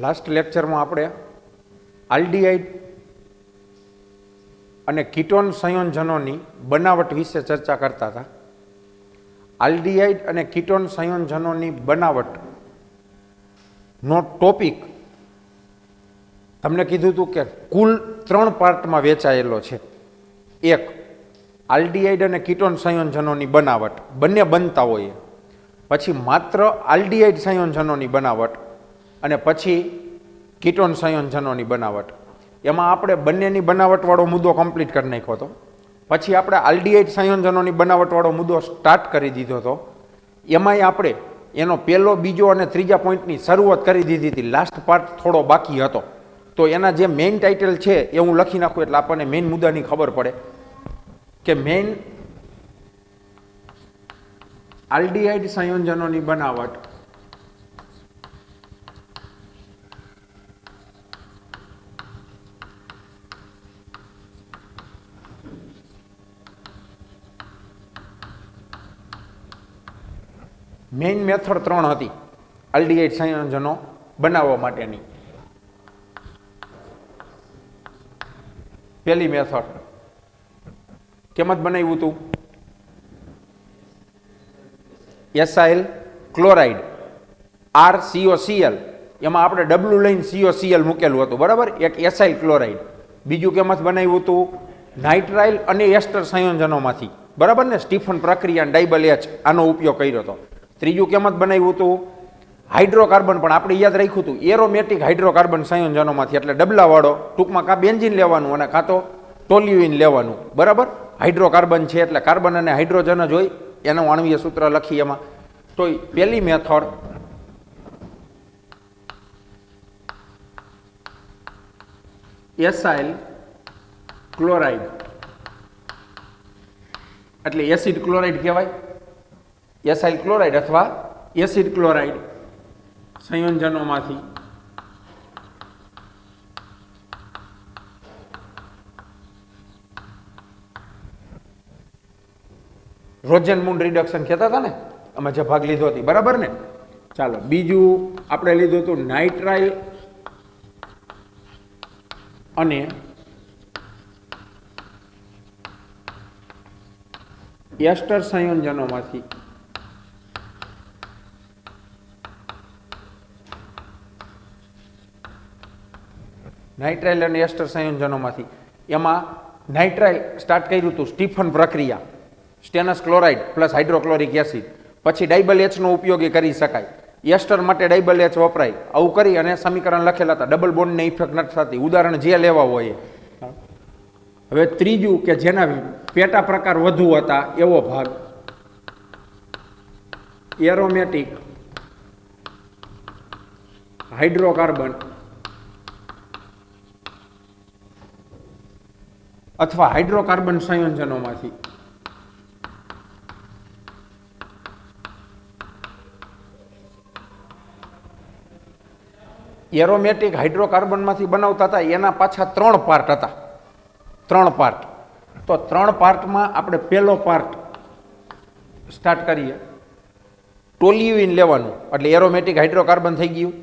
Last લેક્ચરમાં આપણે aldehyde અને કીટોન સંયોજનોની બનાવટ વિશે ચર્ચા કરતા હતા. આલ્ડીહાઇડ અને કીટોન સંયોજનોની બનાવટનો ટોપિક તમને કીધું હતું કે કુલ 3 પાર્ટમાં વહેંચાયેલો છે. એક, આલ્ડીહાઇડ અને કીટોન સંયોજનોની બનાવટ, બંને બનતા હોય. પછી માત્ર આલ્ડીહાઇડ સંયોજનોની બનાવટ અને પછી કીટોન સંયોજનોની બનાવટ. એમાં આપણે બંનેની બનાવટવાળો મુદ્દો કમ્પ્લીટ કરી નાખ્યો હતો. પછી આપણે આલ્ડીહાઇડ સંયોજનોની બનાવટવાળો મુદ્દો સ્ટાર્ટ કરી દીધો હતો. એમાંય આપણે એનો પહેલો, બીજો અને ત્રીજા પોઈન્ટની શરૂઆત કરી દીધી હતી. લાસ્ટ પાર્ટ થોડો બાકી હતો. તો એના જે મેઇન ટાઇટલ છે એ હું લખી નાખું એટલે આપણને મેઇન મુદ્દાની ખબર પડે કે મેઇન આલ્ડીહાઇડ સંયોજનોની બનાવટ મેઇન મેથડ 3 હતી આલ્ડીહાઇડ સંયોજનો બનાવવા માટેની. પહેલી મેથડ કેમ જ બનાવ્યું હતું? એસાઇલ ક્લોરાઇડ RCOCl, એમાં આપણે ડબલું લઈને COCl મૂકેલું હતું, બરાબર? એક એસાઇલ ક્લોરાઇડ. બીજું કેમાંથી બનાવ્યું હતું? નાઇટ્રાઇલ અને એસ્ટર સંયોજનોમાંથી, બરાબર ને? સ્ટીફન પ્રક્રિયા ડાયબલ H આનો ઉપયોગ કર્યો હતો. ત્રીજું કેમાંથી બનાવ્યું હતું? હાઇડ્રોકાર્બન, પણ આપણે યાદ રાખ્યું હતું એરોમેટિક હાઇડ્રોકાર્બન સંયોજનોમાંથી. એટલે ડબલાવાળો, ટૂંકમાં કાં બેન્ઝીન લેવાનું અને કાં તો ટોલ્યુઇન લેવાનું, બરાબર? હાઇડ્રોકાર્બન છે એટલે કાર્બન અને હાઇડ્રોજન જ હોય. એનું આણ્વીય સૂત્ર લખી એમાં. તો પહેલી મેથડ એસાઇલ ક્લોરાઇડ એટલે એસિડ ક્લોરાઇડ કહેવાય. એસાઇલ ક્લોરાઇડ અથવા એસિડ ક્લોરાઇડ સંયોજનોમાંથી રોઝનમુન્ડ રિડક્શન કહેતા હતા ને, અમે જે ભાગ લીધો હતી, બરાબર ને? ચાલો, બીજું આપણે લીધું હતું નાઇટ્રાઇલ અને એસ્ટર સંયોજનોમાંથી નાઇટ્રાઇલ અને એસ્ટર સંયોજનોમાંથી એમાં નાઇટ્રાઇલ સ્ટાર્ટ કર્યું હતું સ્ટીફન પ્રક્રિયા, સ્ટેનસ ક્લોરાઇડ પ્લસ હાઇડ્રોક્લોરિક એસિડ. પછી ડાયબલ H નો ઉપયોગ કરી શકાય. એસ્ટર માટે ડાયબલ H વપરાય. આવું કરી અને સમીકરણ લખેલા હતા. ડબલ બોન્ડને ઇફેક્ટ નથી થતી. ઉદાહરણ જે લેવા હોય. હવે ત્રીજું કે જેના પેટા પ્રકાર વધુ હતા એવો ભાગ એરોમેટિક હાઇડ્રોકાર્બન અથવા હાઇડ્રોકાર્બન સંયોજનોમાંથી એરોમેટિક હાઇડ્રોકાર્બનમાંથી બનાવતા હતા. એના પાછા 3 પાર્ટ હતા. 3 પાર્ટ. તો 3 પાર્ટમાં આપણે પહેલો પાર્ટ સ્ટાર્ટ કરીએ. ટોલ્યુઇન લેવાનું એટલે એરોમેટિક હાઇડ્રોકાર્બન થઈ ગયું.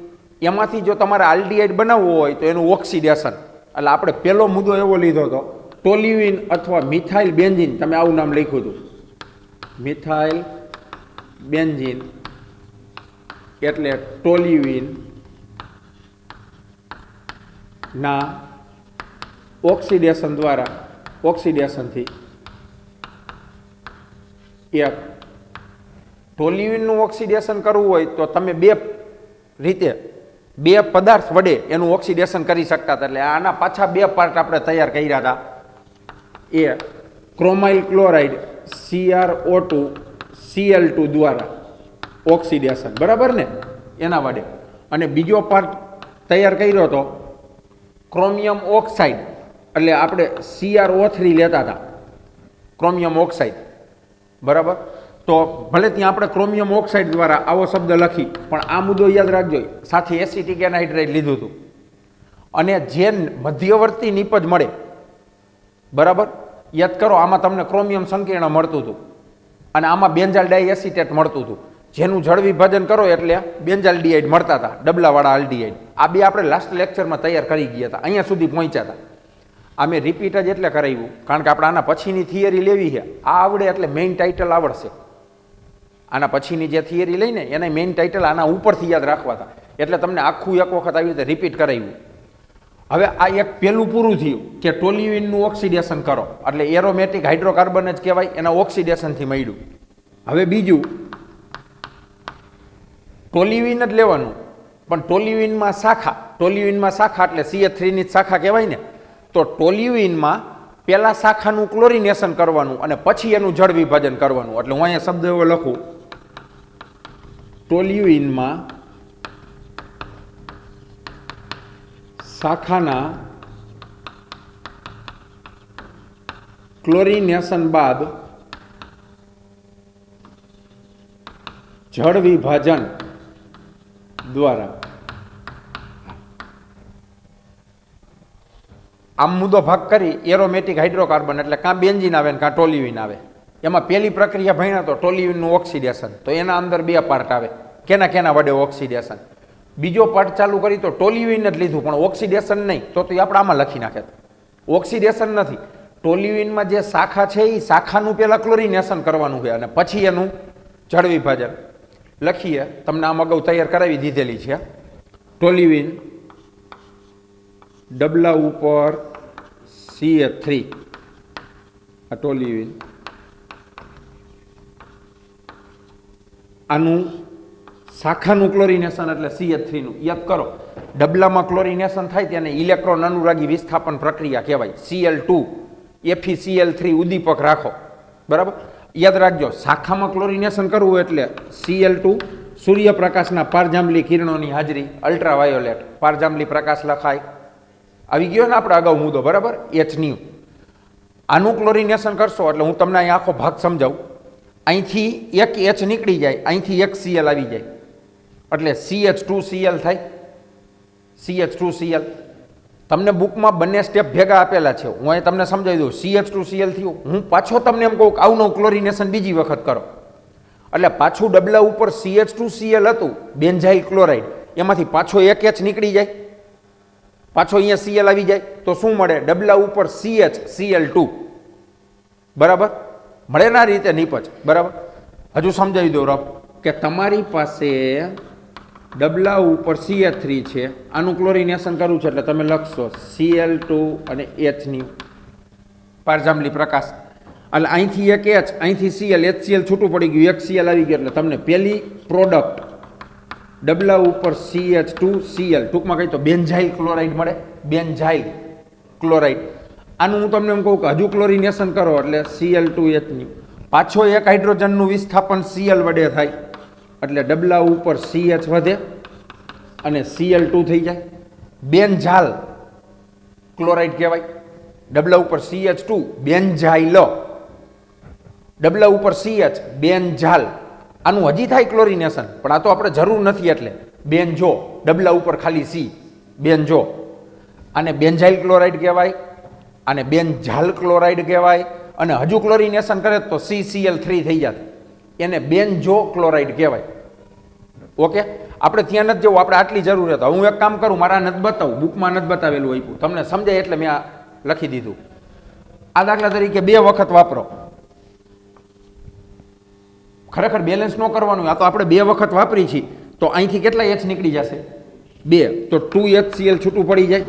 એમાંથી જો તમારે આલ્ડીહાઇડ બનાવવું હોય તો એનું ઓક્સિડેશન. એટલે આપણે પહેલો મુદ્દો એવો લીધો હતો ટોલ્યુઇન અથવા મિથાઇલ બેન્ઝીન. તમે આવું નામ લખ્યું હતું, મિથાઇલ બેન્ઝીન એટલે ટોલ્યુઇન ના ઓક્સિડેશન દ્વારા, ઓક્સિડેશનથી એક ટોલ્યુઇનનું ઓક્સિડેશન કરવું હોય તો તમે 2 રીતે, 2 પદાર્થ વડે એનું ઓક્સિડેશન કરી શકતા હતા. એટલે આના પાછા 2 પાર્ટ આપણે તૈયાર કર્યા હતા. એ ક્રોમાઇલ ક્લોરાઇડ CrO2 Cl2 દ્વારા ઓક્સિડેશન, બરાબર ને? એના વડે. અને બીજો પાર્ટ તૈયાર કર્યો હતો ક્રોમિયમ ઓક્સાઇડ એટલે આપણે CrO3 લેતા હતા, ક્રોમિયમ ઓક્સાઇડ, બરાબર? તો ભલે ત્યાં આપણે ક્રોમિયમ ઓક્સાઇડ દ્વારા આવો શબ્દ લખી, પણ આ મુદ્દો યાદ રાખજો, સાથે એસિટિક એનહાઇડ્રાઇડ લીધું હતું. અને જે મધ્યવર્તી નિપજ મળે, બરાબર? યાદ કરો, આમાં તમને ક્રોમિયમ સંકીર્ણ મળતું હતું અને આમાં બેન્ઝાલ ડાયએસિટેટ મળતું હતું. જેનું જળ વિભાજન કરો એટલે બેન્ઝાલ્ડીહાઇડ મળતા હતા, ડબલાવાળા આલ્ડીહાઇડ. આ બે આપણે લાસ્ટ લેક્ચરમાં તૈયાર કરી ગયા હતા, અહીંયા સુધી પહોંચ્યા હતા. આ મેં રિપીટ જ એટલે કરાવ્યું કારણ કે આપણે આના પછીની થિયરી લેવી છે. આ આવડે એટલે મેઇન ટાઇટલ આવડશે. આના પછીની જે થિયરી લઈને એને મેઇન ટાઇટલ આના ઉપરથી યાદ રાખવા હતા, એટલે તમને આખું એક વખત આવી રીતે રિપીટ કરાવ્યું. હવે આ એક પેલું પૂરું થયું કે ટોલ્યુઇનનું ઓક્સિડેશન કરો એટલે એરોમેટિક હાઇડ્રોકાર્બન જ કહેવાય, એના ઓક્સિડેશનથી મળ્યું. હવે બીજું ટોલ્યુઇન જ લેવાનું, પણ ટોલ્યુઇનમાં શાખા એટલે CH3 ની જ શાખા કહેવાય ને. તો ટોલ્યુઇનમાં પહેલા શાખાનું ક્લોરિનેશન કરવાનું અને પછી એનું જળ વિભાજન કરવાનું. એટલે હું અહીંયા શબ્દ એવો લખું, ટોલ્યુઇનમાં શાખાના ક્લોરિનેશન બાદ જળ વિભાજન દ્વારા આમ મુદ્દો ભાગ કરી એરોમેટિક હાઇડ્રોકાર્બન એટલે કાં બેન્ઝીન આવે ને કાં ટોલ્યુઇન આવે. એમાં પહેલી પ્રક્રિયા ભણ્યા તો ટોલ્યુઇનનું ઓક્સિડેશન, તો એના અંદર બે પાર્ટ આવે, કેના વડે ઓક્સિડેશન. બીજો પાર્ટ ચાલુ કરી તો ટોલ્યુઇન જ લીધું પણ ઓક્સિડેશન નહીં, તો આપણે આમાં લખી નાખે. ઓક્સિડેશન નથી, ટોલ્યુઇનમાં જે શાખા છે એ શાખાનું પહેલાં ક્લોરિનેશન કરવાનું છે અને પછી એનું જળ વિભાજન. લખીએ, તમને આમ અગાઉ તૈયાર કરાવી દીધેલી છે. ટોલ્યુઇન ડબલા ઉપર CH3, આ ટોલ્યુઇન, આનું શાખાનું ક્લોરિનેશન એટલે CH3 નું. યાદ કરો, ડબલામાં ક્લોરિનેશન થાય તેને ઇલેક્ટ્રોન અનુરાગી વિસ્થાપન પ્રક્રિયા કહેવાય. Cl2 FeCl3 ઉદ્દીપક રાખો, બરાબર. યાદ રાખજો, શાખામાં ક્લોરિનેશન કરવું એટલે Cl2 સૂર્યપ્રકાશના પારજાંબલી કિરણોની હાજરી, અલ્ટ્રાવાયોલેટ પારજાંબલી પ્રકાશ લખાય. આવી ગયો ને આપણે અગાઉ મુદ્દો, બરાબર. H આનું ક્લોરિનેશન કરશો એટલે હું તમને અહીં આખો ભાગ સમજાવું. અહીંથી એક H નીકળી જાય, અહીંથી એક Cl આવી જાય એટલે CH2Cl થાય. CH2Cl તમને બુકમાં બંને સ્ટેપ ભેગા આપેલા છે, હું અહીં તમને સમજાવી દઉં. CH2Cl થયું, હું પાછો તમને એમ કહું કે આવું ક્લોરિનેશન બીજી વખત કરો એટલે પાછું ડબલા ઉપર CH2Cl હતું બેન્ઝાઇલ ક્લોરાઇડ, એમાંથી પાછો એક H નીકળી જાય, પાછો અહીંયા Cl આવી જાય, તો શું મળે? ડબલા ઉપર CH Cl2, બરાબર. મળે ના રીતે નીપજ, બરાબર. હજુ સમજાવી દો રફ કે તમારી પાસે ડબલા ઉપર CH3 છે, આનું ક્લોરિનેશન કરવું છે એટલે તમે લખશો Cl2 અને H ની પારજાંબલી પ્રકાશ એટલે અહીંથી એક H, અહીંથી Cl, HCl છૂટું પડી ગયું, એક Cl આવી ગયું એટલે તમને પહેલી પ્રોડક્ટ ડબલા ઉપર CH2Cl, ટૂંકમાં કહી તો બેન્ઝાઇલ ક્લોરાઇડ મળે. બેન્ઝાઇલ ક્લોરાઇડ, આનું હું તમને એમ કહું કે હજુ ક્લોરિનેશન કરો એટલે Cl2H ની પાછો એક હાઇડ્રોજનનું વિસ્થાપન Cl વડે થાય એટલે ડબલા ઉપર CH વધે અને Cl2 થઈ જાય. બેન્ઝાલ ક્લોરાઇડ કહેવાય. ડબલા ઉપર CH2 બેન્ઝાઇલ, ડબલા ઉપર CH બેન્ઝાલ. આનું હજી થાય ક્લોરિનેશન પણ આ તો આપણે જરૂર નથી એટલે બેન્ઝો, ડબલા ઉપર ખાલી C, બેન્ઝો. આને બેન્ઝાઇલ ક્લોરાઇડ કહેવાય, આને બેન્ઝાલ ક્લોરાઇડ કહેવાય અને હજુ ક્લોરિનેશન કરે તો CCl3 થઈ જાય, એને બેન્ઝો ક્લોરાઇડ કહેવાય. ઓકે, આપણે ત્યાં નથી જવું, આપણે આટલી જરૂર હતી. હું એક કામ કરું, મારા નથી બતાવું, બુકમાં નથી બતાવેલું આપ્યું, તમને સમજાય એટલે મેં આ લખી દીધું. આ દાખલા તરીકે 2 વખત વાપરો. ખરેખર બેલેન્સ ન કરવાનું, આ તો આપણે 2 વખત વાપરી છીએ તો અહીંથી કેટલા H નીકળી જશે? 2, તો 2HCl છૂટું પડી જાય,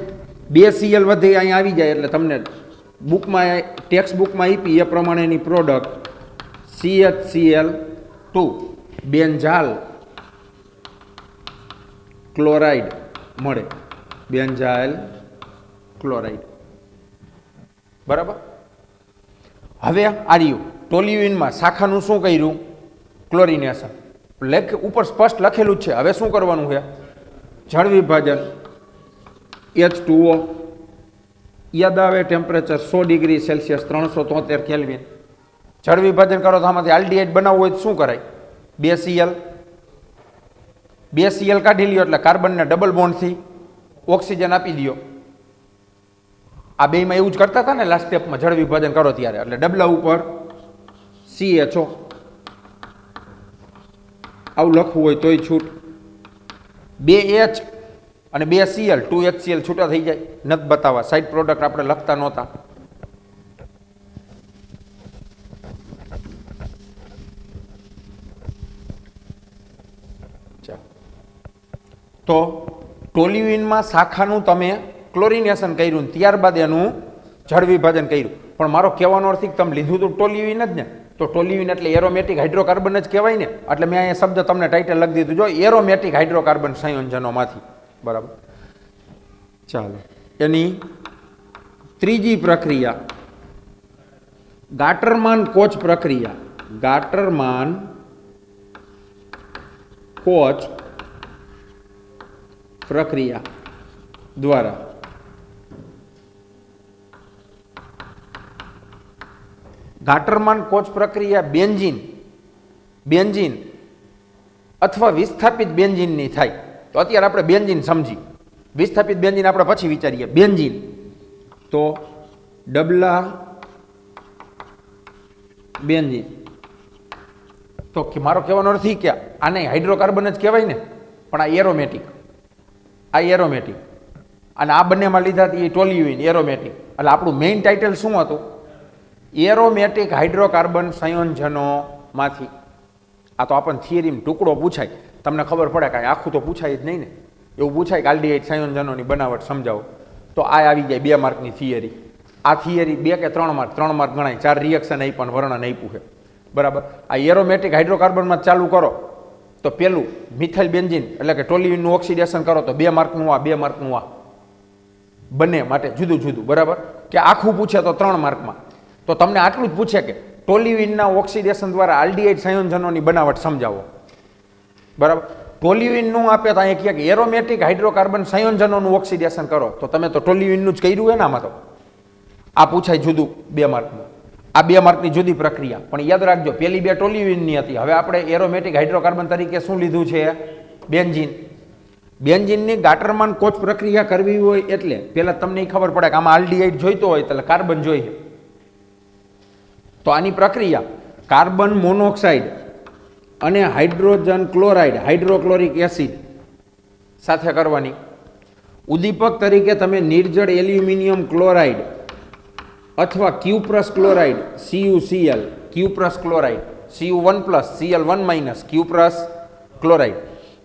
2 Cl વધે અહીંયા આવી જાય એટલે તમને બુકમાં, ટેક્સ્ટ બુકમાં આપી એ પ્રમાણેની પ્રોડક્ટ CHCl2 બેન્ઝાલ ક્લોરાઇડ મળે. બેન્ઝાઇલ ક્લોરાઇડ, બરાબર. હવે આ રહ્યું ટોલ્યુઇનમાં શાખાનું શું કર્યું? ક્લોરિનેશન. ઉપર સ્પષ્ટ લખેલું જ છે. હવે શું કરવાનું છે? જળ વિભાજન. H2O યાદ આવે, ટેમ્પરેચર 100 ડિગ્રી સેલ્સિયસ 373 કેલ્વિન. જળ વિભાજન કરો તો આમાંથી આલ્ડીહાઇડ બનાવવું હોય તો શું કરાય? 2 Cl કાઢી લ્યો એટલે કાર્બનને ડબલ બોન્ડથી ઓક્સિજન આપી દો. આ બેમાં એવું જ કરતા હતા ને લાસ્ટ સ્ટેપમાં જળ વિભાજન કરો ત્યારે. એટલે ડબલા ઉપર CHO આવું લખવું હોય તોય છૂટ. 2H અને 2Cl 2HCl છૂટા થઈ જાય. નથી બતાવવા, સાઇડ પ્રોડક્ટ આપણે લખતા નહોતા. તો ટોલ્યુઇનમાં શાખાનું તમે ક્લોરિનેશન કર્યું, ત્યારબાદ એનું જળ વિભાજન કર્યું. પણ મારો કહેવાનો અર્થ તમે લીધું તો ટોલ્યુઇન જ ને, તો ટોલ્યુઇન એટલે એરોમેટિક હાઇડ્રોકાર્બન જ કહેવાય ને. એટલે મેં અહીંયા શબ્દ તમને ટાઇટલ લખી દીધું, જો એરોમેટિક હાઇડ્રોકાર્બન સંયોજનોમાંથી. બરાબર, ચાલો. એની ત્રીજી પ્રક્રિયા ગાટરમાન કોચ પ્રક્રિયા. ગાટરમાન કોચ પ્રક્રિયા દ્વારા ગાટરમાન કોચ પ્રક્રિયા બેન્ઝીન અથવા વિસ્થાપિત બેન્ઝીનની થાય. તો અત્યારે આપણે બેન્ઝીન સમજી, વિસ્થાપિત બેન્ઝીન આપણે પછી વિચારીએ. બેન્ઝીન તો ડબલા બેન્ઝીન. તો મારો કહેવાનો અર્થ એ કે આને હાઇડ્રોકાર્બન જ કહેવાય ને, પણ આ એરોમેટિક, અને આ બંનેમાં લીધા એ ટોલ્યુઇન એરોમેટિક. એટલે આપણું મેઇન ટાઇટલ શું હતું? એરોમેટિક હાઇડ્રોકાર્બન સંયોજનોમાંથી. આ તો આપણને થિયરીમાં ટુકડો પૂછાય, તમને ખબર પડે કાંઈ આખું તો પૂછાય જ નહીં ને. એવું પૂછાય કે આલ્ડીહાઇડ સંયોજનોની બનાવટ સમજાવો, તો આ આવી જાય 2 માર્કની થિયરી. આ થિયરી 2 કે 3 માર્ક, 3 માર્ક ગણાય. 4 રિએક્શન આપ્યા, વર્ણન આપ્યું છે. બરાબર, આ એરોમેટિક હાઇડ્રોકાર્બનમાં ચાલુ કરો તો પેલું મિથાઇલ બેન્ઝીન એટલે કે ટોલ્યુઇનનું ઓક્સિડેશન કરો તો 2 માર્કનું આ, 2 માર્કનું આ, બંને માટે જુદું જુદું. બરાબર, કે આખું પૂછે તો 3 માર્કમાં. તો તમને આટલું જ પૂછે કે ટોલ્યુઇનના ઓક્સિડેશન દ્વારા આલ્ડીહાઇડ સંયોજનોની બનાવટ સમજાવો. બરાબર, ટોલ્યુઇનનું આપે તો અહીંયા કહે કે એરોમેટિક હાઇડ્રોકાર્બન સંયોજનોનું ઓક્સિડેશન કરો, તો તમે તો ટોલ્યુઇનનું જ કર્યું હોય ને આમાં. તો આ પૂછાય જુદું 2 માર્કનું. આ 2 માર્કની જુદી પ્રક્રિયા. પણ યાદ રાખજો, પેલી 2 ટોલ્યુઇનની હતી. હવે આપણે એરોમેટિક હાઇડ્રોકાર્બન તરીકે શું લીધું છે? બેન્ઝીન. બેન્ઝીનની ગાટરમાન કોચ પ્રક્રિયા કરવી હોય એટલે પહેલાં તમને એ ખબર પડે કે આમાં આલ્ડીહાઇડ જોઈતો હોય એટલે કાર્બન જોઈએ. તો આની પ્રક્રિયા કાર્બન મોનોક્સાઇડ અને હાઇડ્રોજન ક્લોરાઇડ, હાઇડ્રોક્લોરિક એસિડ સાથે કરવાની. ઉદ્દીપક તરીકે તમે નિર્જળ એલ્યુમિનિયમ ક્લોરાઇડ અથવા cuprous chloride CuCl, cuprous chloride Cu1+, Cl1- cuprous chloride,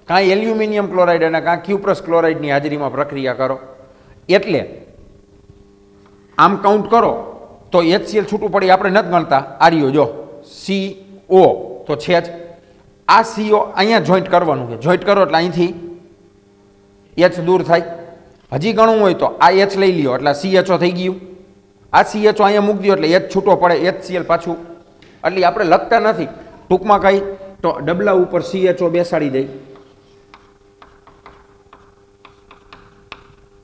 કાં એલ્યુમિનિયમ ક્લોરાઇડ અને કાં ક્યુપ્રસ ક્લોરાઇડની હાજરીમાં પ્રક્રિયા કરો. એટલે આમ કાઉન્ટ કરો તો HCl છૂટું પડી, આપણે નથી ગણતા. આર્યો જો CO તો છે જ. આ CO અહીંયા જોઈન્ટ કરવાનું છે. જોઈન્ટ કરો એટલે અહીંથી H દૂર થાય. હજી ગણવું હોય તો આ H લઈ લ્યો એટલે CHO થઈ ગયું. આ CHO અહીંયા મૂકી દો એટલે H છૂટો પડે, HCl પાછું. એટલે આપણે લખતા નથી. ટૂંકમાં કઈ તો ડબલા ઉપર CHO બેસાડી દઈ,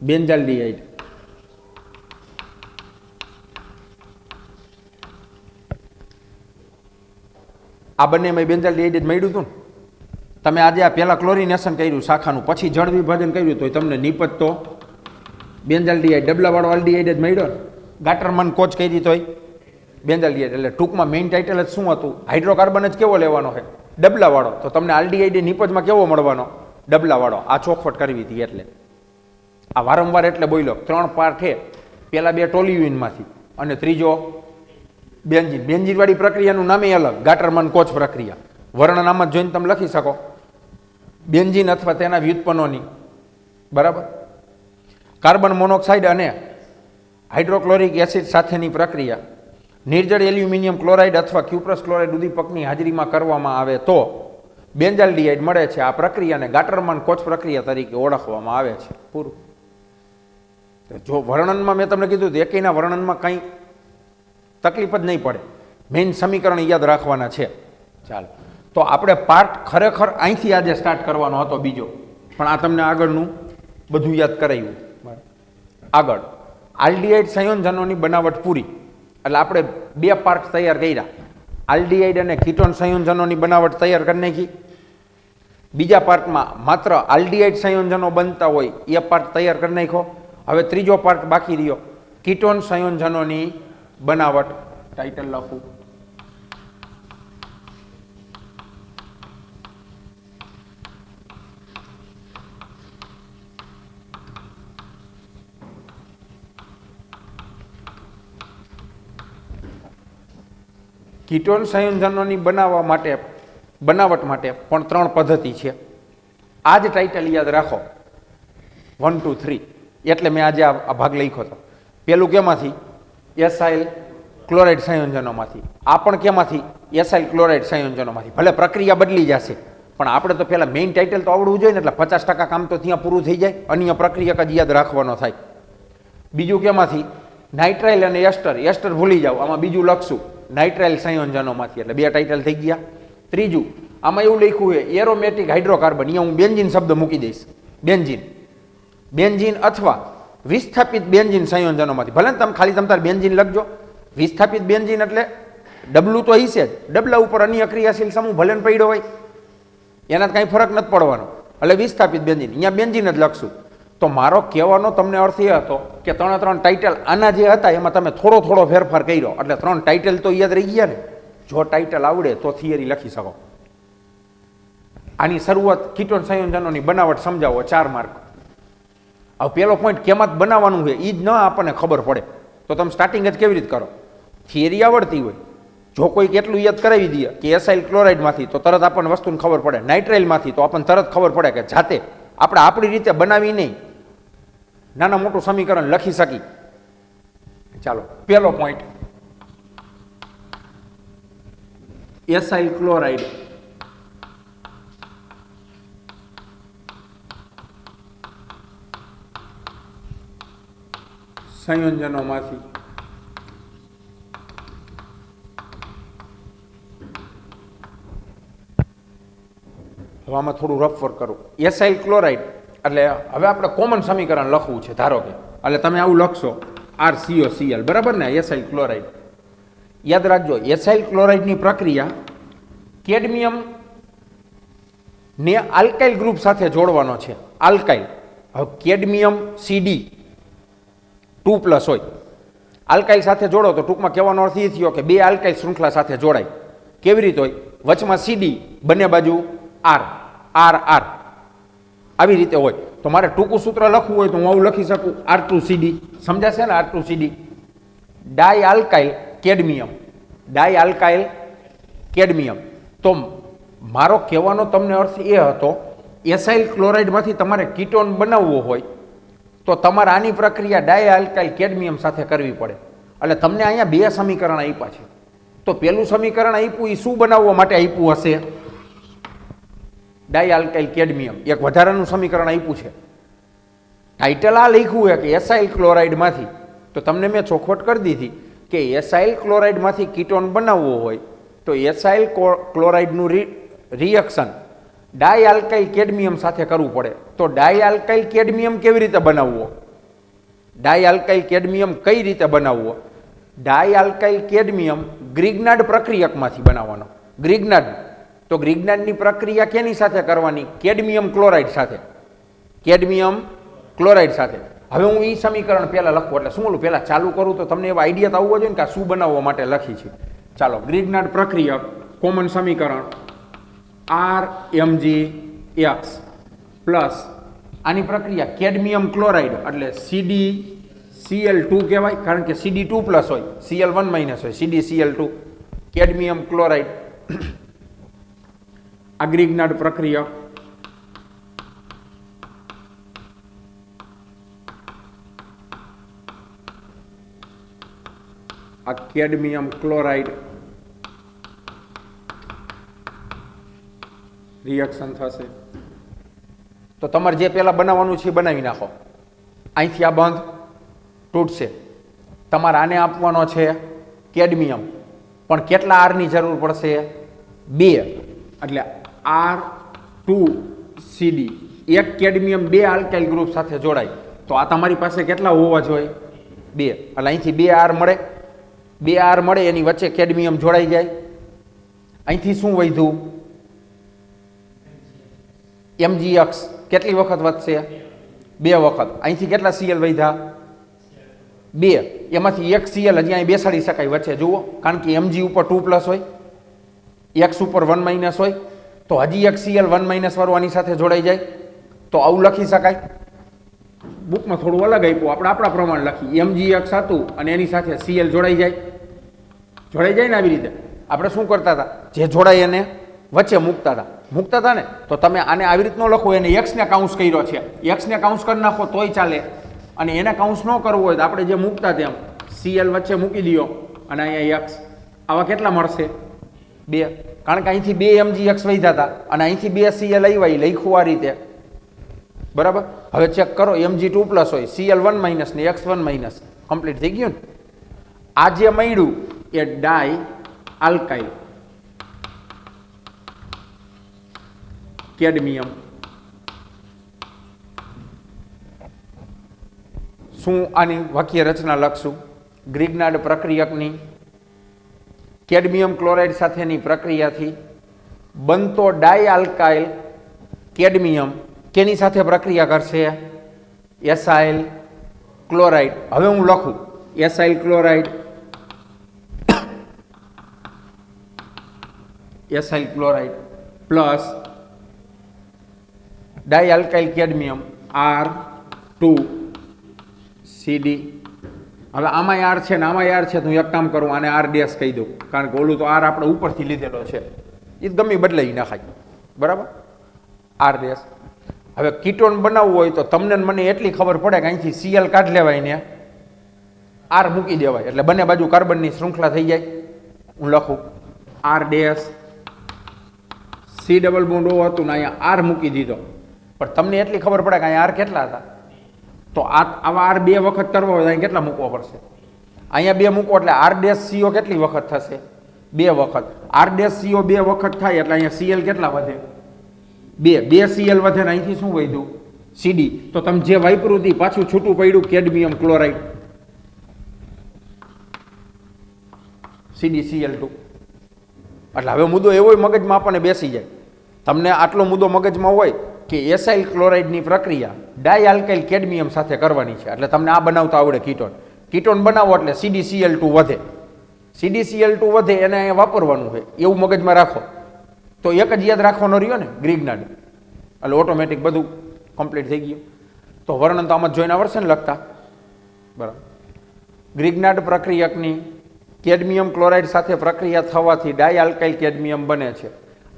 બેન્ઝાલ્ડીહાઇડ. આ બંનેમાં બેન્ઝાલ્ડીહાઇડ જ મળ્યું હતું ને. તમે આજે આ પહેલાં ક્લોરિનેશન કર્યું શાખાનું, પછી જળ વિભાજન કર્યું તો તમને નિપજ તો બેન્ઝાલ્ડીહાઇડ, ડબલાવાળો આલ્ડીહાઇડ જ મળ્યો ને. ગાટરમાન કોચ કરી તોય બેન્ઝાલ્ડીહાઇડ. એટલે ટૂંકમાં મેઇન ટાઇટલ જ શું હતું? હાઇડ્રોકાર્બન જ કેવો લેવાનો છે? ડબલાવાળો. તો તમને આલ્ડીહાઇડ નિપજમાં કેવો મળવાનો? ડબલાવાળો. આ ચોખવટ કરવી હતી. એટલે આ વારંવાર એટલે બોલ્યો 3 પાર્ટ છે. પહેલા 2 ટોલ્યુઇનમાંથી અને ત્રીજો બેન્ઝીન. બેન્ઝીનવાળી પ્રક્રિયાનું નામે અલગ, ગાટરમાન કોચ પ્રક્રિયા. વર્ણન આમાં જોઈને તમે લખી શકો, બેન્ઝીન અથવા તેના વ્યુત્પન્નોની. બરાબર, કાર્બન મોનોક્સાઇડ અને હાઇડ્રોક્લોરિક એસિડ સાથેની પ્રક્રિયા નિર્જળ એલ્યુમિનિયમ ક્લોરાઇડ અથવા ક્યુપ્રસ ક્લોરાઇડ ઉદ્દીપકની હાજરીમાં કરવામાં આવે તો બેન્ઝાલ્ડીહાઇડ મળે છે. આ પ્રક્રિયાને ગાટરમાન કોચ પ્રક્રિયા તરીકે ઓળખવામાં આવે છે. પૂરું. જો વર્ણનમાં મેં તમને કીધું એકેયના વર્ણનમાં કંઈ તકલીફ જ નહીં પડે. મેઇન સમીકરણ યાદ રાખવાના છે. ચાલો, તો આપણે પાર્ટ ખરેખર અહીંથી આજે સ્ટાર્ટ કરવાનો હતો બીજો, પણ આ તમને આગળનું બધું યાદ કરાવ્યું. આગળ આલ્ડીહાઇડ સંયોજનોની બનાવટ પૂરી. એટલે આપણે 2 પાર્ટ તૈયાર કર્યા. આલ્ડીહાઇડ અને કીટોન સંયોજનોની બનાવટ તૈયાર કરી નાખી. બીજા પાર્ટમાં માત્ર આલ્ડીહાઇડ સંયોજનો બનતા હોય એ પાર્ટ તૈયાર કરી નાખ્યો. હવે ત્રીજો પાર્ટ બાકી રહ્યો, કીટોન સંયોજનોની બનાવટ. ટાઇટલ લખું, કીટોન સંયોજનોની બનાવટ માટે પણ 3 પદ્ધતિ છે. આ જ ટાઇટલ યાદ રાખો 1 2 3 એટલે મેં આજે આ ભાગ લખ્યો હતો. પેલું કેમાંથી? Acyl chloride સંયોજનોમાંથી. આ પણ કેમાંથી? Acyl chloride સંયોજનોમાંથી. ભલે પ્રક્રિયા બદલી જશે પણ આપણે તો પહેલા મેઇન ટાઇટલ તો આવડવું જોઈએ ને, એટલે 50% કામ તો ત્યાં પૂરું થઈ જાય. અન્ય પ્રક્રિયક જ યાદ રાખવાનો થાય. બીજું કેમાંથી? નાઇટ્રાઇલ અને એસ્ટર. એસ્ટર ભૂલી જાઓ, આમાં બીજું લખશું નાઇટ્રાઇલ સંયોજનોમાંથી, એટલે 2 ટાઇટલ થઈ ગયા. ત્રીજું આમાં એવું લખ્યું છે એરોમેટિક હાઇડ્રોકાર્બન, અહીંયા હું બેન્ઝીન શબ્દ મૂકી દઈશ. બેન્ઝીન અથવા વિસ્થાપિત બેન્ઝીન સંયોજનોમાંથી. ભલે ને તમે ખાલી તમારે બેન્ઝીન લખજો. વિસ્થાપિત બેન્ઝીન એટલે ડબલું તો હશે જ, ડબલા ઉપર અન્ય ક્રિયાશીલ સમૂહ ભલે ને પડ્યો હોય, એના કાંઈ ફરક નથી પડવાનો. એટલે વિસ્થાપિત બેન્ઝીન, અહીંયા બેન્ઝીન જ લખશું. તો મારો કહેવાનો તમને અર્થ એ હતો કે 3 ટાઇટલ આના જે હતા એમાં તમે થોડો ફેરફાર કર્યો, એટલે 3 ટાઇટલ તો યાદ રહી ગયા ને. જો ટાઇટલ આવડે તો થિયરી લખી શકો. આની શરૂઆત કીટોન સંયોજનોની બનાવટ સમજાવો, 4 માર્ક. હવે પેલો પોઈન્ટ કેમાં બનાવવાનું છે એ જ ન આપણને ખબર પડે તો તમે સ્ટાર્ટિંગ જ કેવી રીતે કરો? થિયરી આવડતી હોય, જો કોઈ કેટલું યાદ કરાવી દે કે એસાઇલ ક્લોરાઇડમાંથી તો તરત આપણને વસ્તુને ખબર પડે, નાઇટ્રાઇલમાંથી તો આપણને તરત ખબર પડે કે જાતે આપણે આપણી રીતે બનાવી નહીં નાના મોટું સમીકરણ લખી શકી. ચાલો પેલો પોઈન્ટ, એસાઇલ ક્લોરાઇડ સંયોજનોમાંથી હવે આમાં થોડું રફ વર્ક કરું. એસાઇલ ક્લોરાઇડ એટલે હવે આપણે કોમન સમીકરણ લખવું છે ધારો કે, એટલે તમે આવું લખશો RCOCl, બરાબર ને? એસાઇલ ક્લોરાઇડ યાદ રાખજો. એસાઇલ ક્લોરાઇડની પ્રક્રિયા કેડમિયમ ને આલ્કાઇલ ગ્રુપ સાથે જોડવાનો છે. આલ્કાઇલ, હવે કેડમિયમ CD2+ હોય, આલ્કાઇલ સાથે જોડો તો ટૂંકમાં કહેવાનો અર્થ એ થયો કે 2 આલ્કાઇલ શૃંખલા સાથે જોડાય. કેવી રીતે હોય? વચમાં CD, બંને બાજુ R આવી રીતે હોય. તો મારે ટૂંકું સૂત્ર લખવું હોય તો હું આવું લખી શકું, R2CD. સમજાશે ને? R2CD ડાયઆલ્કાઇલ cadmium. તો મારો કહેવાનો તમને અર્થ એ હતો એસાઇલ ક્લોરાઇડમાંથી તમારે કીટોન બનાવવો હોય તો તમારે આની પ્રક્રિયા ડાયઆલ્કાઇલ કેડમિયમ સાથે કરવી પડે. એટલે તમને અહીંયા 2 સમીકરણ આપ્યા છે. તો પેલું સમીકરણ આપ્યું એ શું બનાવવા માટે આપ્યું હશે? ડાયઆલ્કાઇલ કેડમિયમ. એક વધારાનું સમીકરણ આપ્યું છે. ટાઇટલ આ લખ્યું છે કે એસાઇલ ક્લોરાઇડમાંથી, તો તમને મેં ચોખવટ કરી દીધી કે એસાઇલ ક્લોરાઇડમાંથી કીટોન બનાવવો હોય તો એસાઇલ ક્લોરાઇડનું રિએક્શન ડાયઆલ્કાઇલ કેડમિયમ સાથે કરવું પડે. તો ડાયઆલ્કાઇલ કેડમિયમ કેવી રીતે બનાવવો? ડાયઆલ્કાઇલ કેડમિયમ કઈ રીતે બનાવવો? ડાયઆલ્કાઇલ કેડમિયમ ગ્રિગ્નાર્ડ પ્રક્રિયકમાંથી બનાવવાનો. ગ્રિગ્નાર્ડ, તો ગ્રિગ્નાર્ડની પ્રક્રિયા કેની સાથે કરવાની? કેડમિયમ ક્લોરાઇડ સાથે. હવે હું એ સમીકરણ પહેલા લખું, એટલે શું બોલું પહેલા ચાલુ કરું તો તમને એવો આઈડિયા તો આવવો જોઈએ ને કે આ શું બનાવવા માટે લખી છે. ચાલો, ગ્રિગ્નાર્ડ પ્રક્રિયક કોમન સમીકરણ RMgX પ્લસ આની પ્રક્રિયા કેડમિયમ ક્લોરાઇડ એટલે CdCl2 કહેવાય, કારણ કે CD2+ હોય, Cl1- હોય, CdCl2 કેડમિયમ ક્લોરાઇડ. આ ગ્રિગ્નાર્ડ પ્રક્રિયા આ કેડમિયમ ક્લોરાઇડ રિએક્શન થશે. તો તમારે જે પહેલા બનાવવાનું છે એ બનાવી નાખો. અહીંથી આ બંધ તૂટશે. તમારે આને આપવાનો છે કેડમિયમ, પણ કેટલા આરની જરૂર પડશે? 2. એટલે R2CD. એક કેડમિયમ 2 આલ્કાઇલ ગ્રુપ સાથે જોડાય તો આ તમારી પાસે કેટલા હોવા જોઈએ? 2. એટલે અહીંથી 2 R મળે. 2 R મળે એની વચ્ચે કેડમિયમ જોડાઈ જાય. અહીંથી શું વધ્યું? MgX. કેટલી વખત વધશે? 2 વખત. અહીંથી કેટલા Cl વધ્યા? 2. એમાંથી એક Cl હજી અહીં બેસાડી શકાય વચ્ચે, જુઓ, કારણ કે Mg ઉપર 2+ હોય, X ઉપર 1- હોય, તો હજી એક Cl 1- વાળું આની સાથે જોડાઈ જાય. તો આવું લખી શકાય. બુકમાં થોડું અલગ આપ્યું, આપણે આપણા પ્રમાણે લખી. MgX હતું અને એની સાથે Cl જોડાઈ જાય ને આવી રીતે. આપણે શું કરતા હતા, જે જોડાય એને વચ્ચે મૂકતા હતા ને, તો તમે આને આવી રીતનો લખો, એને એક્સને કાઉન્સ કર્યો છે, એક્સને કાઉન્સ કરી નાખો તોય ચાલે, અને એને કાઉન્સ ન કરવું હોય તો આપણે જે મૂકતા તેમ સીએલ વચ્ચે મૂકી દો, અને અહીંયા એક્સ, આવા કેટલા મળશે? 2, કારણ કે અહીંથી 2 mg એક્સ વધ્યા હતા અને અહીંથી 2 સીએલ આવ્યા, એ લખ્યું આ રીતે, બરાબર. હવે ચેક કરો, mg2 પ્લસ હોય, cl1 માઇનસ ને x1 માઇનસ, કમ્પ્લીટ થઈ ગયું ને. આ જે મળ્યું એ ડાય આલ્કાઇલ કેડમિયમ. શું આની વાક્ય રચના લખશું? ગ્રિગ્નાર્ડ પ્રક્રિયકની કેડમિયમ ક્લોરાઇડ સાથેની પ્રક્રિયાથી બનતો ડાય આલ્કાઇલ કેડમિયમ કેની સાથે પ્રક્રિયા કરશે? Acyl chloride. હવે હું લખું acyl chloride, acyl chloride plus dialkyl cadmium R2CD. હવે આમાં આર છે ને આમાં આર છે, તો હું એક કામ કરું, આને આર ડેશ કહી દઉં, કારણ કે ઓલું તો આર આપણે ઉપરથી લીધેલો છે, એ ગમે બદલાઈ નાખાય, બરાબર. Are dash. હવે કીટોન બનાવવું હોય તો તમને મને એટલી ખબર પડે કે અહીંથી સીએલ કાઢ લેવાય ને આર મૂકી દેવાય, એટલે બંને બાજુ કાર્બનની શૃંખલા થઈ જાય. હું લખું R dash, C double bond O હતું ને અહીંયા આર મૂકી દીધો, પણ તમને એટલી ખબર પડે કે અહીંયા આર કેટલા હતા, તો આવા આર 2 વખત કરવા હોય તો અહીં કેટલા મૂકવા પડશે? અહીંયા 2 મૂકો એટલે આર ડેશ સીઓ કેટલી વખત થશે? 2 વખત. આર ડેશ સીઓ 2 વખત થાય એટલે અહીંયા સીએલ કેટલા વધે? 2 સીએલ વધે ને અહીંથી શું વધ્યું? સીડી. તો તમે જે વાપર્યું હતી પાછું છૂટું પડ્યું કેડમિયમ ક્લોરાઇડ, CdCl2. એટલે હવે મુદ્દો એવો મગજમાં આપણને બેસી જાય, તમને આટલો મુદ્દો મગજમાં હોય કે એસાઇલ ક્લોરાઇડની પ્રક્રિયા ડાયઆલ્કાઇલ કેડમિયમ સાથે કરવાની છે, એટલે તમને આ બનાવતા આવડે કીટોન. કીટોન બનાવો એટલે CdCl2 વધે, CdCl2 વધે એને અહીંયા વાપરવાનું હોય એવું મગજમાં રાખો, તો એક જ યાદ રાખવાનો રહ્યો ને ગ્રિગ્નાર્ડ, એટલે ઓટોમેટિક બધું કમ્પ્લીટ થઈ ગયું. તો વર્ણન તો આમાં જોઈને આવડશે ને લખતા, બરાબર. ગ્રિગ્નાર્ડ પ્રક્રિયકની કેડમિયમ ક્લોરાઇડ સાથે પ્રક્રિયા થવાથી ડાયઆલ્કાઇલ કેડમિયમ બને છે.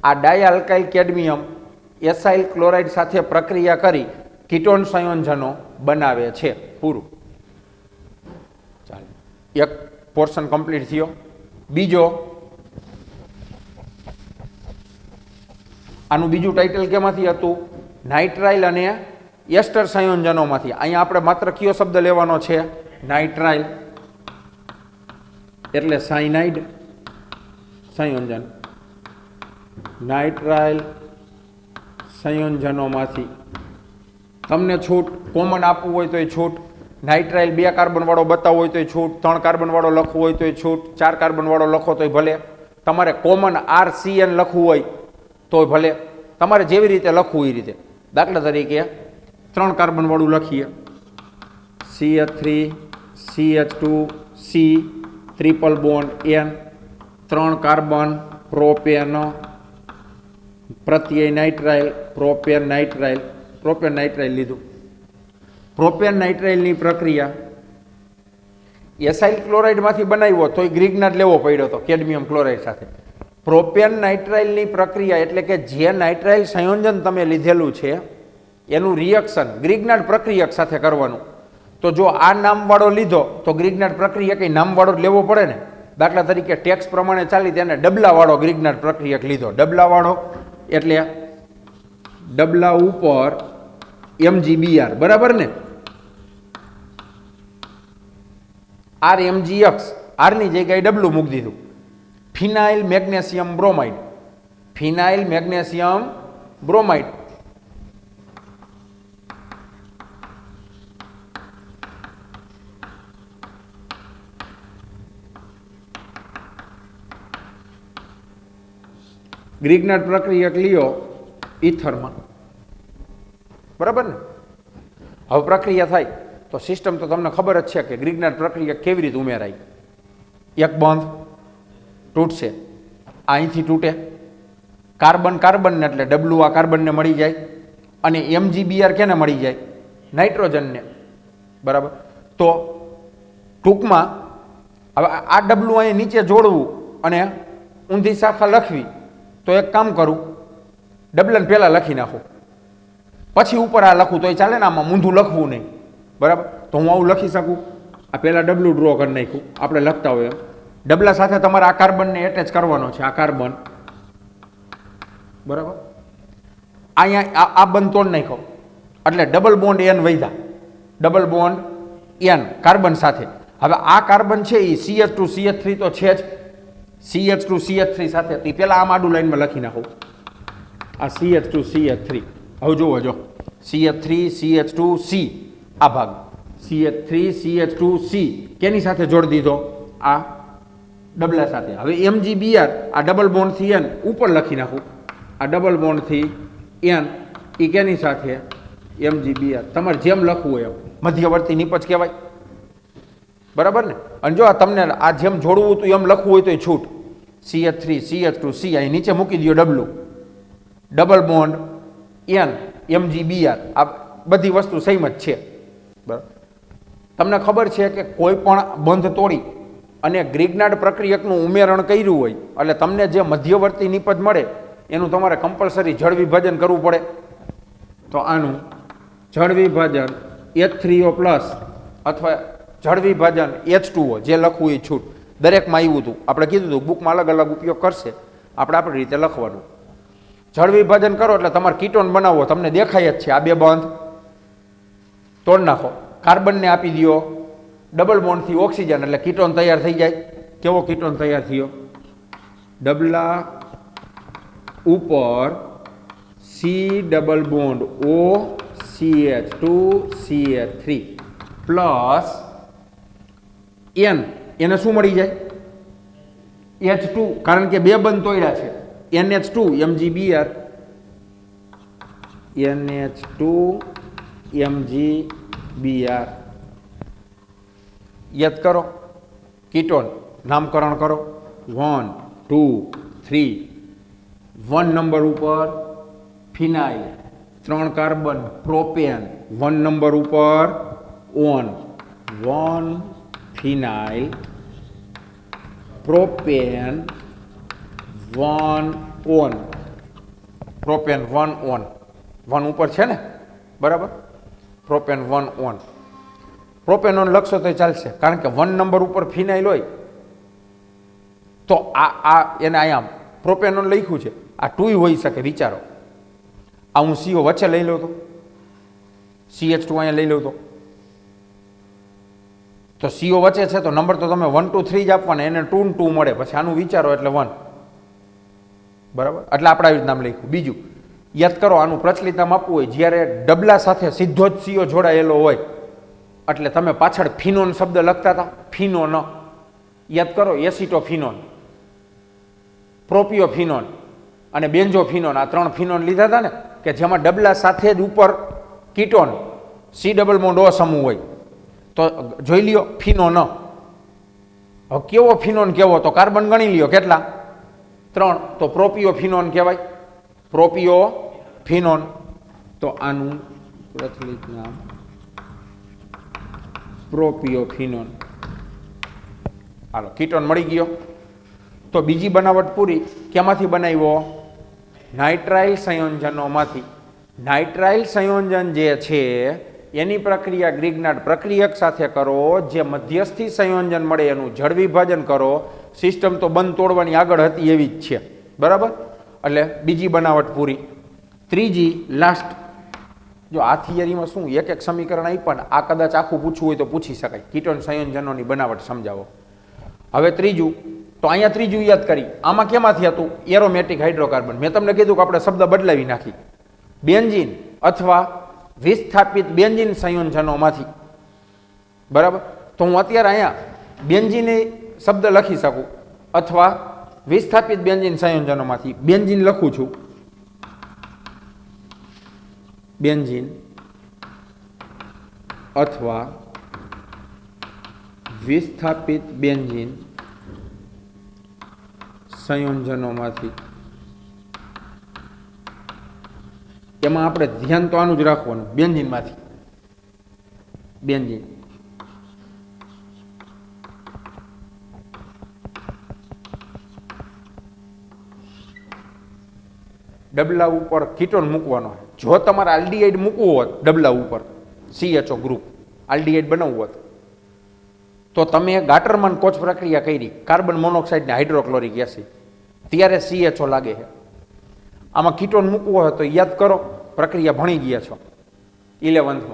આ ડાયઆલ્કાઇલ કેડમિયમ એસાઇલ ક્લોરાઇડ સાથે પ્રક્રિયા કરી કીટોન સંયોજનો બનાવે છે. પૂરું. ચાલો, એક પોર્શન કમ્પ્લીટ થયો. બીજો, આનું બીજું ટાઇટલ કેમાંથી હતું? નાઇટ્રાઇલ અને એસ્ટર સંયોજનોમાંથી. અહીંયા આપણે માત્ર કયો શબ્દ લેવાનો છે? નાઇટ્રાઇલ, એટલે સાયનાઇડ સંયોજન. નાઇટ્રાઇલ સંયોજનોમાંથી તમને છૂટ, કોમન આપવું હોય તો એ છૂટ. નાઇટ્રાઇલ 2 કાર્બન વાળો બતાવવો હોય તો એ છૂટ, 3 કાર્બન વાળો લખવું હોય તો એ છૂટ, 4 કાર્બન વાળો લખો તોય ભલે, તમારે કોમન RCN લખવું હોય તોય ભલે, તમારે જેવી રીતે લખવું એ રીતે. દાખલા તરીકે 3 કાર્બન વાળું લખીએ, CH3 CH2 C triple bond N, 3 carbon, propane, પ્રત્યય nitrile, propane nitrile, propane nitrile લીધું. પ્રોપેન નાઇટ્રાઇલની પ્રક્રિયા એસાઇલ ક્લોરાઇડમાંથી બનાવ્યો તો ગ્રિગ્નાર્ડ લેવો પડ્યો હતો કેડમિયમ ક્લોરાઇડ સાથે. પ્રોપેન નાઇટ્રાઇલની પ્રક્રિયા એટલે કે જે નાઇટ્રાઇલ સંયોજન તમે લીધેલું છે એનું રિએક્શન ગ્રિગ્નાર્ડ પ્રક્રિયક સાથે કરવાનું. તો જો આ નામવાળો લીધો તો ગ્રિગ્નાર્ડ પ્રક્રિયક એ નામવાળો જ લેવો પડે ને. દાખલા તરીકે ટેક્સ પ્રમાણે ચાલી તેને ડબલાવાળો ગ્રિગ્નાર્ડ પ્રક્રિયક લીધો. ડબલાવાળો એટલે ડબલા ઉપર MgBr, બરાબર ને? RMgX, આર ની જગ્યાએ ડબલું મૂકી દીધું. ફિનાઇલ મેગ્નેશિયમ બ્રોમાઇડ, ફિનાઇલ મેગ્નેશિયમ બ્રોમાઇડ. ગ્રિગ્નાર્ડ પ્રક્રિયક લ્યો ઈથરમાં, બરાબર ને? હવે પ્રક્રિયા થાય તો સિસ્ટમ તો તમને ખબર જ છે કે ગ્રિગ્નાર્ડ પ્રક્રિયા કેવી રીતે ઉમેરાય. એક બંધ તૂટશે, અહીંથી તૂટે, કાર્બન કાર્બનને એટલે ડબલું આ કાર્બનને મળી જાય, અને MgBr કેને મળી જાય? નાઇટ્રોજનને, બરાબર? તો ટૂંકમાં હવે આ ડબલું અહીં નીચે જોડવું અને ઊંધી શાખા લખવી તો એક કામ કરું, ડબલન પહેલાં લખી નાખું, પછી ઉપર આ લખું તો એ ચાલે ને? આમાં મૂંધું લખવું નહીં, બરાબર? તો હું આવું લખી શકું. આ પહેલાં ડબલું ડ્રો કરી નાખ્યું આપણે લખતા હોય એમ. ડબલા સાથે તમારે આ કાર્બનને એટેચ કરવાનો છે, આ કાર્બન, બરાબર? અહીંયા આ બંધ તોડ નાખ્યો એટલે ડબલ બોન્ડ એન વધ્યા, ડબલ બોન્ડ એન કાર્બન સાથે. હવે આ કાર્બન છે એ CH2CH3 તો છે જ, CH2CH3 સાથે. તો પહેલાં આમ આડું લાઈનમાં લખી નાખું, આ CH2CH3. હવે જુઓ, જો CH3CH2C આ ભાગ, CH3CH2C કેની સાથે જોડી દીધો? આ ડબલા સાથે. હવે MgBr આ ડબલ બોન્ડથી એન ઉપર લખી નાખું, આ ડબલ બોન્ડથી એન એ કેની સાથે? MgBr. તમારે જેમ લખવું હોય એમ, મધ્યવર્તી નિપજ કહેવાય, બરાબર ને? અને જો તમને આ જેમ જોડવું હતું એમ લખવું હોય તો એ છૂટ. CH3CH2C અહીં નીચે મૂકી દો ડબલું, ડબલ બોન્ડ એન MgBr. આ બધી વસ્તુ સેમ જ છે, બરાબર? તમને ખબર છે કે કોઈ પણ બંધ તોડી અને ગ્રિગ્નાર્ડ પ્રક્રિયકનું ઉમેરણ કર્યું હોય એટલે તમને જે મધ્યવર્તી નિપજ મળે એનું તમારે કમ્પલસરી જળ વિભાજન કરવું પડે. તો આનું જળ વિભાજન H3O પ્લસ અથવા જળ વિભાજન H2O જે લખવું એ છૂટ. દરેકમાં આવ્યું હતું, આપણે કીધું હતું બુકમાં અલગ અલગ ઉપયોગ કરશે, આપણે આપણી રીતે લખવાનું. જળ વિભાજન કરો એટલે તમારે કીટોન બનાવવો, તમને દેખાય જ છે. આ બે બંધ તોડ નાખો, કાર્બનને આપી દો ડબલ બોન્ડથી ઓક્સિજન એટલે કીટોન તૈયાર થઈ જાય. કેવો કીટોન તૈયાર થયો? ડબલા ઉપર C double bond O CH2CH3 plus N, એને શું મળી જાય? H2, કારણ કે બે બંધ તોડ્યા છે. NH2 MgBr, NH2 MgBr. યાદ કરો, કીટોન નામકરણ કરો. 1 2 3. 1 નંબર ઉપર ફિનાઇલ, 3 કાર્બન પ્રોપેન. 1 નંબર ઉપર on, 1 phenyl propane, 1 on, propane 1 on. 1 ઉપર છે ને, બરાબર? Propane 1 on. પ્રોપેનોન લખશો તો ચાલશે, કારણ કે 1 નંબર ઉપર ફિનાઇલ હોય તો આ એને અહીંયા પ્રોપેનોન લખ્યું છે, આ 2 હોઈ શકે. વિચારો, આ હું CO વચ્ચે લઈ લઉં CH2 અહીંયા લઈ લઉં તો CO વચ્ચે છે તો નંબર તો તમે 1 2 3 જ આપવાના, એને 2 ને 2 મળે. પછી આનું વિચારો એટલે 1, બરાબર? એટલે આપણે આવી નામ લખ્યું. બીજું યાદ કરો, આનું પ્રચલિત નામ આપવું હોય જ્યારે ડબલા સાથે સીધો જ CO જોડાયેલો હોય એટલે તમે પાછળ ફિનોન શબ્દ લખતા હતા, ફિનોન. યાદ કરો, એસિટોફિનોન, પ્રોપિયોફિનોન અને બેન્ઝોફિનોન, આ 3 ફિનોન લીધા હતા ને, કે જેમાં ડબલા સાથે જ ઉપર ketone C double bond O સમૂહ હોય. તો જોઈ લ્યો ફિનોન. હવે કેવો ફિનોન કેવો? તો કાર્બન ગણી લ્યો કેટલા? 3. તો પ્રોપિયોફિનોન કહેવાય, પ્રોપિયોફિનોન. તો આનું પ્રચલિત નામ પ્રોપિયોફિનોન. હાલો, કીટોન મળી ગયો. તો બીજી બનાવટ પૂરી. કેમાંથી બનાવ્યો? નાઇટ્રાઇલ સંયોજનોમાંથી. નાઇટ્રાઇલ સંયોજન જે છે એની પ્રક્રિયા ગ્રિગ્નાર્ડ પ્રક્રિયક સાથે કરો, જે મધ્યસ્થી સંયોજન મળે એનું જળ વિભાજન કરો. સિસ્ટમ તો બંધ તોડવાની આગળ હતી એવી જ છે, બરાબર? એટલે બીજી બનાવટ પૂરી. ત્રીજી લાસ્ટ, જો આ થિયરીમાં શું એક એક સમીકરણ આપ્યા, આ કદાચ આખું પૂછવું હોય તો પૂછી શકાય. કીટોન સંયોજનોની બનાવટ સમજાવો. હવે ત્રીજું, તો અહીંયા ત્રીજું યાદ કરી. આમાં કેમાંથી હતું? Aromatic hydrocarbon. મેં તમને કીધું કે આપણે શબ્દ બદલાવી નાખી, બેન્ઝીન અથવા વિસ્થાપિત બેન્ઝીન સંયોજનોમાંથી, બરાબર? તો હું અત્યારે અહીંયા બેન્ઝીન શબ્દ લખી શકું અથવા વિસ્થાપિત બેન્ઝીન સંયોજનોમાંથી બેન્ઝીન લખું છું. બેન્ઝીન અથવા વિસ્થાપિત બેન્ઝીન સંયોજનોમાંથી. એમાં આપણે ધ્યાન તો આનું જ રાખવાનું, બેન્ઝીનમાંથી. બેન્ઝીન ડબલા ઉપર કીટોન મૂકવાનો. જો તમારે આલ્ડીહાઇડ મૂકવું હોત ડબલા ઉપર CHO ગ્રુપ આલ્ડીહાઇડ બનાવવું હોત તો તમે ગાટરમાન કોચ પ્રક્રિયા કરી કાર્બન મોનોક્સાઇડ ને હાઇડ્રોક્લોરિક એસિડ, ત્યારે CHO લાગે છે. આમાં કીટોન મૂકવું હોય તો યાદ કરો, પ્રક્રિયા ભણી ગયા છો 11th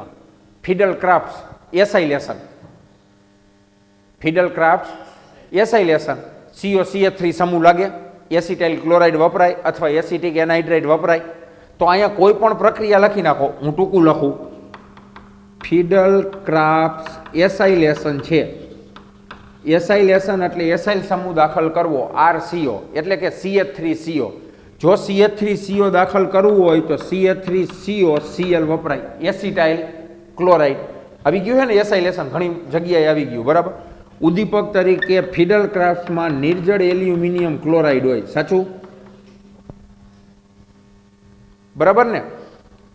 Friedel Crafts acylation, Friedel Crafts acylation COCH3 સમૂહ લાગે, એસિટાઇલ ક્લોરાઇડ વપરાય અથવા એસિટિક એનહાઇડ્રાઇડ વપરાય. તો અહીંયા કોઈ પણ પ્રક્રિયા લખી નાખો, હું ટૂંકું લખું, ફિડલ ક્રાફ્ટ એસાઇલેશન છે. એસાઇલેશન એટલે એસાઇલ સમૂહ દાખલ કરવો RCO એટલે કે CH3CO. જો CH3CO દાખલ કરવું હોય તો CH3COCl વપરાય, એસિટાઇલ ક્લોરાઇડ આવી ગયું છે ને, એસાઇલેશન ઘણી જગ્યાએ આવી ગયું, બરાબર. ઉદ્દીપક તરીકે ફિડલ ક્રાફ્ટમાં નિર્જળ એલ્યુમિનિયમ ક્લોરાઇડ હોય, સાચું, બરાબર ને.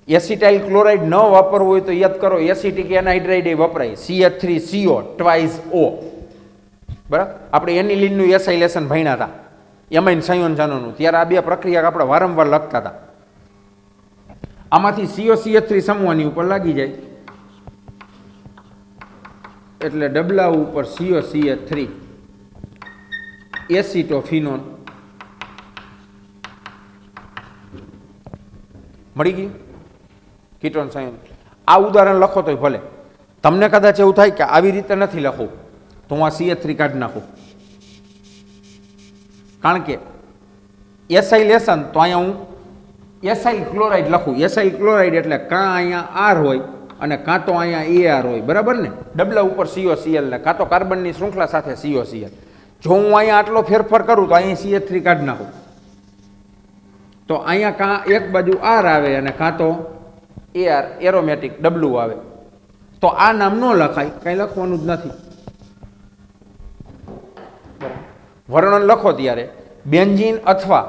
એસિટાઇલ ક્લોરાઇડ ન વાપરવું હોય તો યાદ કરો, એસિટિક એનહાઇડ્રાઇડ વપરાય, CH3CO ટ્વાઇસ O, બરાબર. આપણે એનિલિનનું એસાઇલેશન ભણ્યા હતા એમાઇન સંયોજનોનું, ત્યારે આ બે પ્રક્રિયા આપણે વારંવાર લખતા હતા. આમાંથી COCH3 સમૂહની ઉપર લાગી જાય એટલે ડબલા ઉપર COCH3 એસિટોફિનોન મળી ગયું કીટોન સંયોજન. આ ઉદાહરણ લખો તોય ભલે. તમને કદાચ એવું થાય કે આવી રીતે નથી લખવું તો હું આ CH3 કાઢી નાખું, કારણ કે એસાઇલેશન તો અહીંયા હું એસાઇલ ક્લોરાઇડ લખું. એસાઇલ ક્લોરાઇડ એટલે કાં અહીંયા R હોય અને કાં તો અહીંયા AR હોય, બરાબર ને. ડબલા ઉપર COCl ને કાં તો કાર્બનની શૃંખલા સાથે COCl. જો હું અહીંયા આટલો ફેરફાર કરું તો અહીં CH3 કાઢી નાખું તો અહીંયા કાં એક બાજુ R આવે અને કાં તો AR એરોમેટિક ડબલું આવે. તો આ નામ ન લખાય, કાંઈ લખવાનું જ નથી. વર્ણન લખો ત્યારે બેન્ઝીન અથવા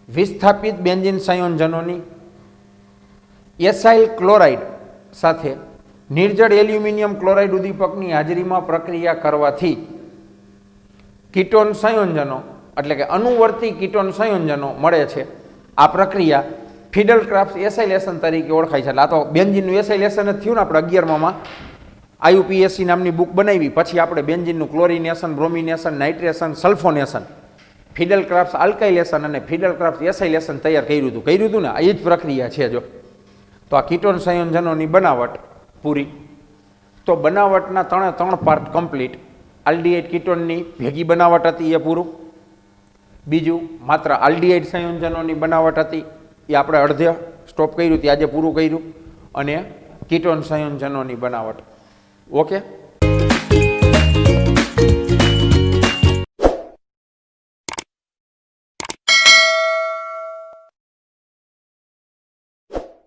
વિસ્થાપિત બેન્ઝીન સંયોજનોની એસાઇલ ક્લોરાઇડ સાથે નિર્જળ એલ્યુમિનિયમ ક્લોરાઇડ ઉદ્દીપકની હાજરીમાં પ્રક્રિયા કરવાથી કીટોન સંયોજનો એટલે કે અનુવર્તી કીટોન સંયોજનો મળે છે. આ પ્રક્રિયા ફિડલ ક્રાફ્ટ એસાઇલેશન તરીકે ઓળખાય છે. એટલે આ તો બેન્ઝીનનું એસાઇલેશન જ થયું ને. આપણે 11માં IUPAC નામની બુક બનાવી, પછી આપણે બેન્ઝીનનું chlorination, bromination, nitration, sulphonation, Friedel Crafts alkylation અને ફિડલ ક્રાફ્ટ એસાઇલેશન તૈયાર કર્યું હતું ને. આ જ પ્રક્રિયા છે. જો તો આ કીટોન સંયોજનોની બનાવટ પૂરી, તો બનાવટના 3 પાર્ટ કમ્પ્લીટ. આલ્ડીહાઇડ કીટોનની ભેગી બનાવટ હતી એ પૂરું. બીજું માત્ર આલ્ડીહાઇડ સંયોજનોની બનાવટ હતી એ આપણે અડધે સ્ટોપ કર્યું, તે આજે પૂરું કર્યું. અને કીટોન સંયોજનોની બનાવટ. ઓકે.